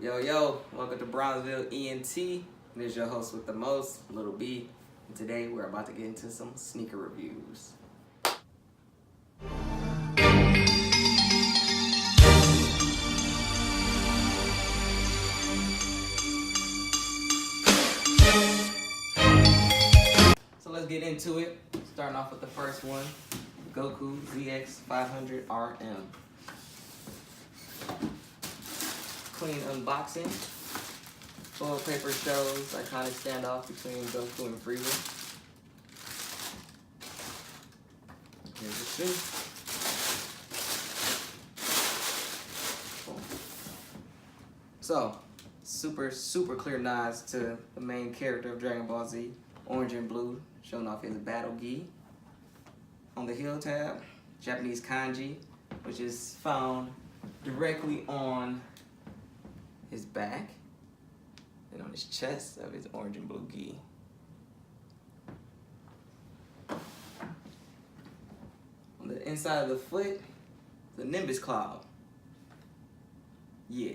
Yo, welcome to Brownsville ENT. This is your host with the most, Little B. And today we're about to get into some sneaker reviews. So let's get into it. Starting off with the first one, Goku ZX500RM. Clean unboxing. Foil paper shows iconic standoff between Goku and Frieza. Here's the shoe. So, super clear nods to the main character of Dragon Ball Z, orange and blue, showing off his battle gi. On the heel tab, Japanese kanji, which is found directly on his back and on his chest of his orange and blue gi. On the inside of the foot, the Nimbus Cloud. Yeah,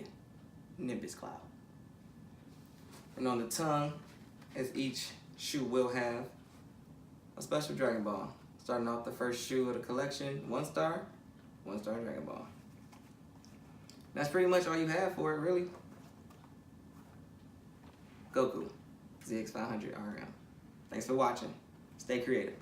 Nimbus Cloud. And on the tongue, as each shoe will have, a special Dragon Ball. Starting off the first shoe of the collection, 1 star Dragon Ball. That's pretty much all you have for it, really. Goku ZX500RM. Thanks for watching. Stay creative.